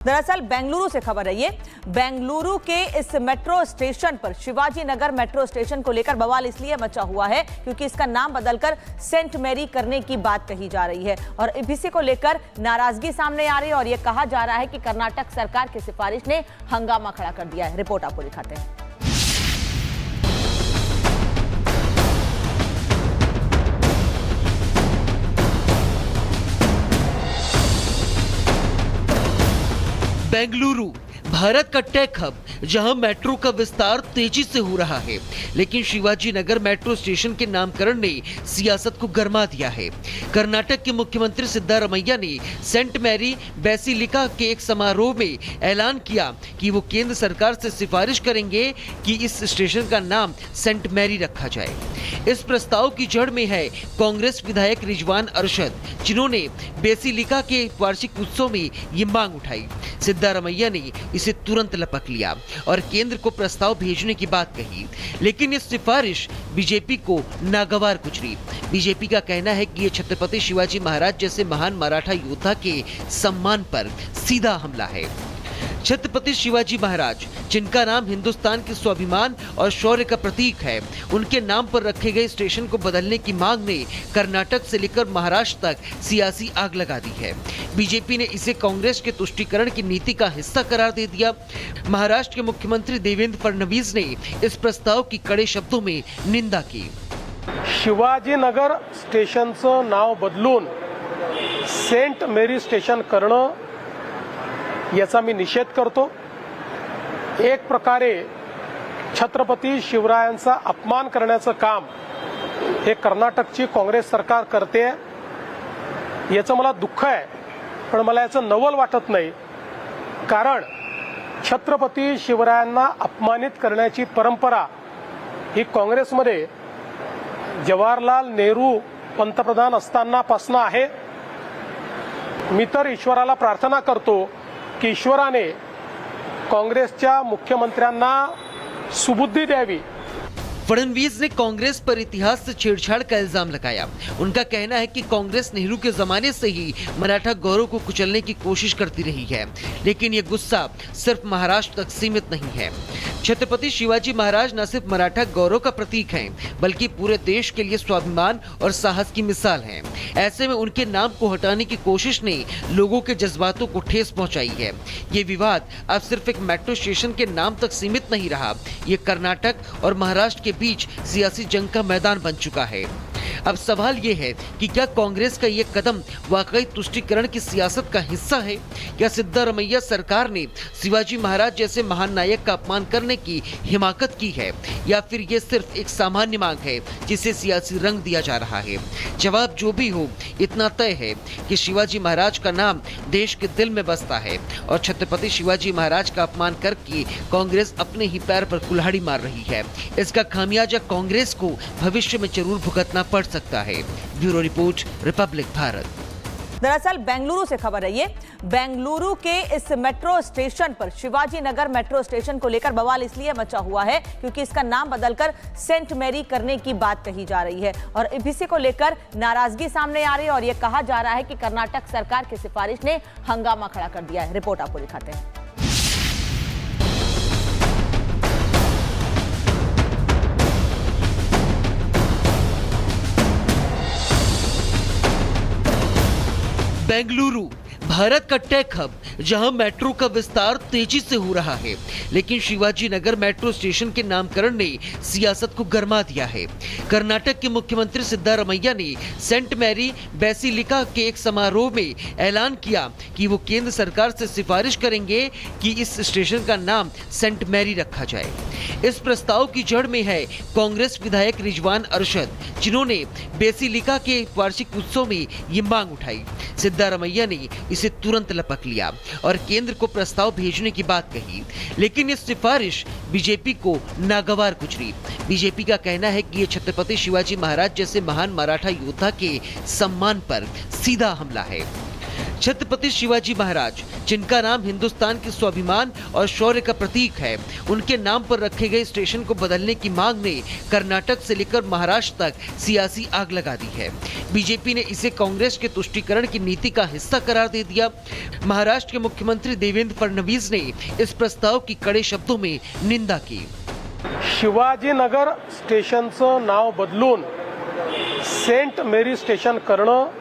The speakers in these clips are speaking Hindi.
दरअसल बेंगलुरु से खबर है। ये बेंगलुरु के इस मेट्रो स्टेशन पर शिवाजी नगर मेट्रो स्टेशन को लेकर बवाल इसलिए मचा हुआ है क्योंकि इसका नाम बदलकर सेंट मैरी करने की बात कही जा रही है और इसी को लेकर नाराजगी सामने आ रही है और यह कहा जा रहा है कि कर्नाटक सरकार की सिफारिश ने हंगामा खड़ा कर दिया है। रिपोर्ट आपको दिखाते हैं। बेंगलुरु भारत का टेक हब, जहां मेट्रो का विस्तार तेजी से हो रहा है, लेकिन शिवाजी नगर मेट्रो स्टेशन के नामकरण ने सियासत को गरमा दिया है। कर्नाटक के मुख्यमंत्री सिद्धारमैया ने सेंट मैरी बेसिलिका के एक समारोह में ऐलान किया कि वो केंद्र सरकार से सिफारिश करेंगे कि इस स्टेशन का नाम सेंट मैरी रखा जाए। इस प्रस्ताव की जड़ में है कांग्रेस विधायक रिजवान अरशद, जिन्होंने बेसिलिका के वार्षिक उत्सव में ये मांग उठाई। सिद्धारमैया ने इसे तुरंत लपक लिया और केंद्र को प्रस्ताव भेजने की बात कही, लेकिन ये सिफारिश बीजेपी को नागवार गुजरी। बीजेपी का कहना है कि ये छत्रपति शिवाजी महाराज जैसे महान मराठा योद्धा के सम्मान पर सीधा हमला है। छत्रपति शिवाजी महाराज, जिनका नाम हिंदुस्तान के स्वाभिमान और शौर्य का प्रतीक है, उनके नाम पर रखे गए स्टेशन को बदलने की मांग ने कर्नाटक से लेकर महाराष्ट्र तक सियासी आग लगा दी है। बीजेपी ने इसे कांग्रेस के तुष्टीकरण की नीति का हिस्सा करार दे दिया। महाराष्ट्र के मुख्यमंत्री देवेंद्र फडणवीस ने इस प्रस्ताव की कड़े शब्दों में निंदा की। शिवाजीनगर स्टेशनचं नाव बदलून सेंट मेरी स्टेशन करणं याचा मी निषेध करतो। एक प्रकारे छत्रपती शिवरायांचा अपमान करण्याचं काम हे कर्नाटकची काँग्रेस सरकार करते, याचं मला दुःख आहे, पण मला याचं नवल वाटत नाही। कारण छत्रपती शिवरायांना अपमानित करण्याची परंपरा ही काँग्रेसमध्ये जवाहरलाल नेहरू पंतप्रधान असतानापासून आहे। मी तर ईश्वराला प्रार्थना करतो की ईश्वराने काँग्रेसच्या मुख्यमंत्र्यांना सुबुद्धी द्यावी। फडणवीस ने कांग्रेस पर इतिहास से छेड़छाड़ का इल्जाम लगाया। उनका कहना है कि कांग्रेस नेहरू के जमाने से ही मराठा गौरव को कुचलने की कोशिश करती रही है, लेकिन ये गुस्सा सिर्फ महाराष्ट्र तक सीमित नहीं है। छत्रपति शिवाजी महाराज न सिर्फ मराठा गौरव का प्रतीक हैं, बल्कि पूरे देश के लिए स्वाभिमान और साहस की मिसाल हैं। ऐसे में उनके नाम को हटाने की कोशिश ने लोगों के जज्बातों को ठेस पहुंचाई है। ये विवाद अब सिर्फ एक मेट्रो स्टेशन के नाम तक सीमित नहीं रहा, ये कर्नाटक और महाराष्ट्र के बीच सियासी जंग का मैदान बन चुका है। अब सवाल ये है कि क्या कांग्रेस का ये कदम वाकई तुष्टीकरण की सियासत का हिस्सा है? क्या सिद्धारमैया सरकार ने शिवाजी महाराज जैसे महान नायक का अपमान करने की हिमाकत की है, या फिर ये सिर्फ एक सामान्य मांग है जिसे सियासी रंग दिया जा रहा है? जवाब जो भी हो, इतना तय है कि शिवाजी महाराज का नाम देश के दिल में बसता है और छत्रपति शिवाजी महाराज का अपमान करके कांग्रेस अपने ही पैर पर कुल्हाड़ी मार रही है। इसका खामियाजा कांग्रेस को भविष्य में जरूर भुगतना पड़ सकता है। Bureau report, Republic Bharat. दरअसल बेंगलुरु से खबर है। ये बेंगलुरु के इस मेट्रो स्टेशन पर शिवाजी नगर मेट्रो स्टेशन को लेकर बवाल इसलिए मचा हुआ है क्योंकि इसका नाम बदलकर सेंट मैरी करने की बात कही जा रही है और इसी को लेकर नाराजगी सामने आ रही है और यह कहा जा रहा है कि कर्नाटक सरकार की सिफारिश ने हंगामा खड़ा कर दिया है। रिपोर्ट आपको दिखाते हैं। बेंगलुरु भारत का टेक हब, जहां मेट्रो का विस्तार तेजी से हो रहा है, लेकिन शिवाजी नगर मेट्रो स्टेशन के नामकरण ने सियासत को गरमा दिया है। कर्नाटक के मुख्यमंत्री सिद्धारमैया ने सेंट मैरी बेसिलिका के एक समारोह में ऐलान किया कि वो केंद्र सरकार से सिफारिश करेंगे कि इस स्टेशन का नाम सेंट मैरी रखा जाए। इस प्रस्ताव की जड़ में है कांग्रेस विधायक रिजवान अरशद, जिन्होंने बेसिलिका के वार्षिक उत्सव में ये मांग उठाई। सिद्धारमैया ने इसे तुरंत लपक लिया और केंद्र को प्रस्ताव भेजने की बात कही, लेकिन ये सिफारिश बीजेपी को नागवार गुजरी। बीजेपी का कहना है कि ये छत्रपति शिवाजी महाराज जैसे महान मराठा योद्धा के सम्मान पर सीधा हमला है। छत्रपति शिवाजी महाराज, जिनका नाम हिंदुस्तान के स्वाभिमान और शौर्य का प्रतीक है, उनके नाम पर रखे गए स्टेशन को बदलने की मांग ने कर्नाटक से लेकर महाराष्ट्र तक सियासी आग लगा दी है। बीजेपी ने इसे कांग्रेस के तुष्टीकरण की नीति का हिस्सा करार दे दिया। महाराष्ट्र के मुख्यमंत्री देवेंद्र फडणवीस ने इस प्रस्ताव की कड़े शब्दों में निंदा की। शिवाजीनगर स्टेशनचं नाव बदलून सेंट मेरी स्टेशन करणं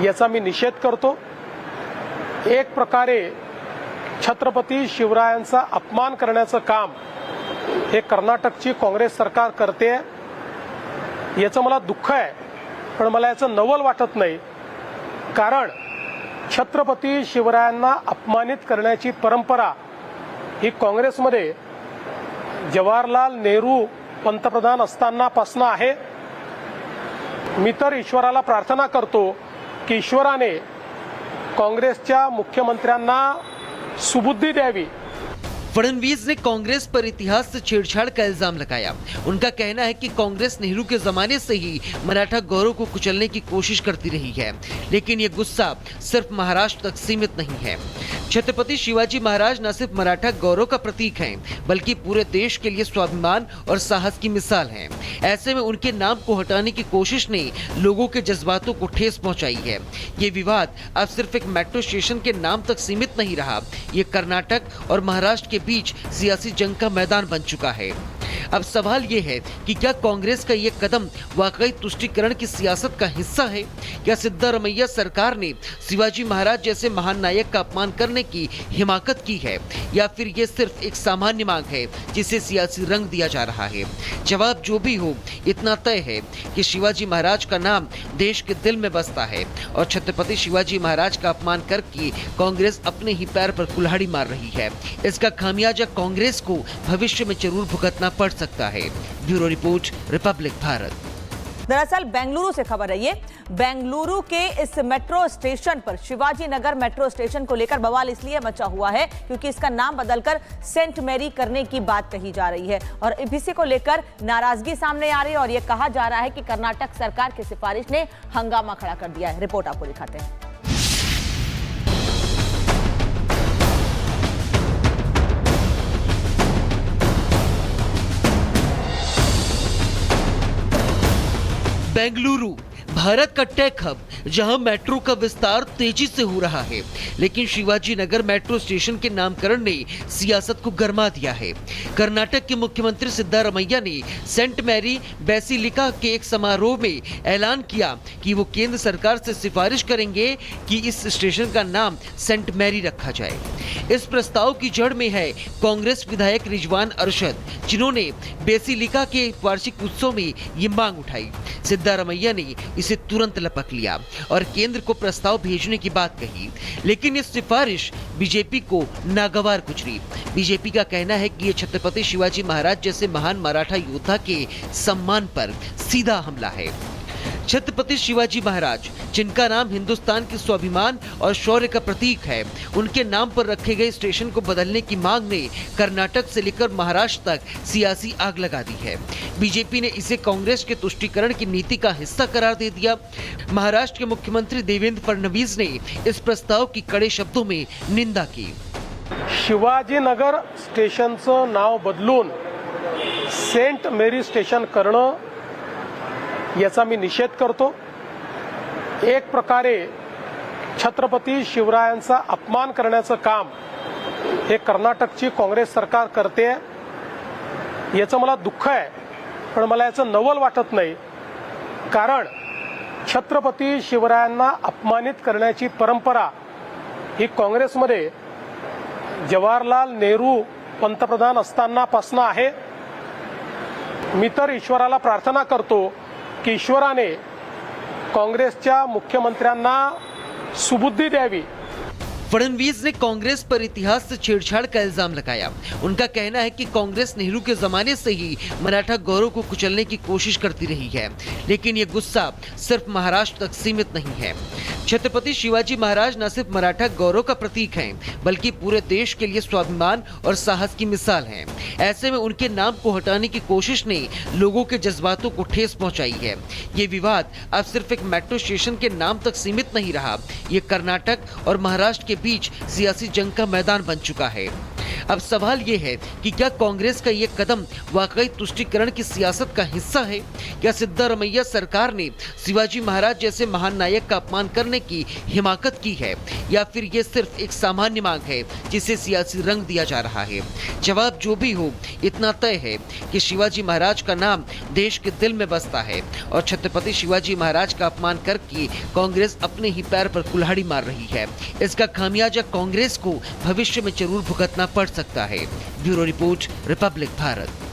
याचा मी निषेध करतो। एक प्रकारे छत्रपती शिवरायांचा अपमान करण्याचं काम हे कर्नाटकची काँग्रेस सरकार करते, याचं मला दुःख आहे, पण मला याचं नवल वाटत नाही। कारण छत्रपती शिवरायांना अपमानित करण्याची परंपरा ही काँग्रेसमध्ये जवाहरलाल नेहरू पंतप्रधान असतानापासून आहे। मी तर ईश्वराला प्रार्थना करतो की ईश्वराने काँग्रेसच्या मुख्यमंत्र्यांना सुबुद्धी द्यावी। फडणवीस ने कांग्रेस पर इतिहास से छेड़छाड़ का इल्जाम लगाया। उनका कहना है कि कांग्रेस नेहरू के जमाने से ही मराठा गौरव को कुचलने की कोशिश करती रही है, लेकिन ये गुस्सा सिर्फ महाराष्ट्र तक सीमित नहीं है। छत्रपति शिवाजी महाराज न सिर्फ मराठा गौरव का प्रतीक हैं, बल्कि पूरे देश के लिए स्वाभिमान और साहस की मिसाल हैं। ऐसे में उनके नाम को हटाने की कोशिश ने लोगों के जज्बातों को ठेस पहुंचाई है। ये विवाद अब सिर्फ एक मेट्रो स्टेशन के नाम तक सीमित नहीं रहा, ये कर्नाटक और महाराष्ट्र के बीच सियासी जंग का मैदान बन चुका है। अब सवाल ये है कि क्या कांग्रेस का ये कदम वाकई तुष्टीकरण की सियासत का हिस्सा है? क्या सिद्धारमैया सरकार ने शिवाजी महाराज जैसे महान नायक का अपमान करने की हिमाकत की है, या फिर ये सिर्फ एक सामान्य मांग है जिसे सियासी रंग दिया जा रहा है? जवाब जो भी हो, इतना तय है कि शिवाजी महाराज का नाम देश के दिल में बसता है और छत्रपति शिवाजी महाराज का अपमान करके कांग्रेस अपने ही पैर पर कुल्हाड़ी मार रही है। इसका खामियाजा कांग्रेस को भविष्य में जरूर भुगतना पड़ सकता है। Bureau report, Republic Bharat. दरअसल बेंगलुरु से खबर है ये। बेंगलुरु के इस मेट्रो स्टेशन पर शिवाजी नगर मेट्रो स्टेशन को लेकर बवाल इसलिए मचा हुआ है क्योंकि इसका नाम बदलकर सेंट मेरी करने की बात कही जा रही है और इसी को लेकर नाराजगी सामने आ रही है और यह कहा जा रहा है कि कर्नाटक सरकार की सिफारिश ने हंगामा खड़ा कर दिया है। रिपोर्ट आपको दिखाते हैं। बेंगलुरु भारत का टेक हब, जहां मेट्रो का विस्तार तेजी से हो रहा है, लेकिन शिवाजी नगर मेट्रो स्टेशन के नामकरण ने सियासत को गर्मा दिया है। कर्नाटक के मुख्यमंत्री सिद्धारमैया ने सेंट मैरी बेसिलिका के एक समारोह में ऐलान किया कि वो केंद्र सरकार से सिफारिश करेंगे कि इस स्टेशन का नाम सेंट मैरी रखा जाए। इस प्रस्ताव की जड़ में है कांग्रेस विधायक रिजवान अरशद, जिन्होंने बेसिलिका के वार्षिक उत्सव में ये मांग उठाई। सिद्धारमैया ने इसे तुरंत लपक लिया और केंद्र को प्रस्ताव भेजने की बात कही, लेकिन ये सिफारिश बीजेपी को नागवार गुजरी। बीजेपी का कहना है कि ये छत्रपति शिवाजी महाराज जैसे महान मराठा योद्धा के सम्मान पर सीधा हमला है। छत्रपति शिवाजी महाराज, जिनका नाम हिंदुस्तान के स्वाभिमान और शौर्य का प्रतीक है, उनके नाम पर रखे गए स्टेशन को बदलने की मांग ने कर्नाटक से लेकर महाराष्ट्र तक सियासी आग लगा दी है। बीजेपी ने इसे कांग्रेस के तुष्टीकरण की नीति का हिस्सा करार दे दिया। महाराष्ट्र के मुख्यमंत्री देवेंद्र फडणवीस ने इस प्रस्ताव की कड़े शब्दों में निंदा की। शिवाजीनगर स्टेशनचं नाव बदलून सेंट मेरी स्टेशन करणं याचा मी निषेध करतो। एक प्रकारे छत्रपती शिवरायांचा अपमान करण्याचं काम हे कर्नाटकची काँग्रेस सरकार करते, याचं मला दुःख आहे, पण मला याचं नवल वाटत नाही। कारण छत्रपती शिवरायांना अपमानित करण्याची परंपरा ही काँग्रेसमध्ये जवाहरलाल नेहरू पंतप्रधान असतानापासून आहे। मी तर ईश्वराला प्रार्थना करतो की ईश्वराने काँग्रेसच्या मुख्यमंत्र्यांना सुबुद्धी द्यावी। फडणवीस ने कांग्रेस पर इतिहास से छेड़छाड़ का इल्जाम लगाया। उनका कहना है कि कांग्रेस नेहरू के जमाने से ही मराठा गौरव को कुचलने की कोशिश करती रही है, लेकिन ये गुस्सा सिर्फ महाराष्ट्र तक सीमित नहीं है। छत्रपति शिवाजी महाराज न सिर्फ मराठा गौरव का प्रतीक हैं, बल्कि पूरे देश के लिए स्वाभिमान और साहस की मिसाल हैं। ऐसे में उनके नाम को हटाने की कोशिश ने लोगों के जज्बातों को ठेस पहुंचाई है। ये विवाद अब सिर्फ एक मेट्रो स्टेशन के नाम तक सीमित नहीं रहा, ये कर्नाटक और महाराष्ट्र के बीच सियासी जंग का मैदान बन चुका है। अब सवाल ये है कि क्या कांग्रेस का ये कदम वाकई तुष्टीकरण की सियासत का हिस्सा है? क्या सिद्धारमैया सरकार ने शिवाजी महाराज जैसे महान नायक का अपमान करने की हिमाकत की है, या फिर ये सिर्फ एक सामान्य मांग है जिसे सियासी रंग दिया जा रहा है? जवाब जो भी हो, इतना तय है कि शिवाजी महाराज का नाम देश के दिल में बसता है और छत्रपति शिवाजी महाराज का अपमान करके कांग्रेस अपने ही पैर पर कुल्हाड़ी मार रही है। इसका खामियाजा कांग्रेस को भविष्य में जरूर भुगतना पड़ सकता है। Bureau report, Republic Bharat.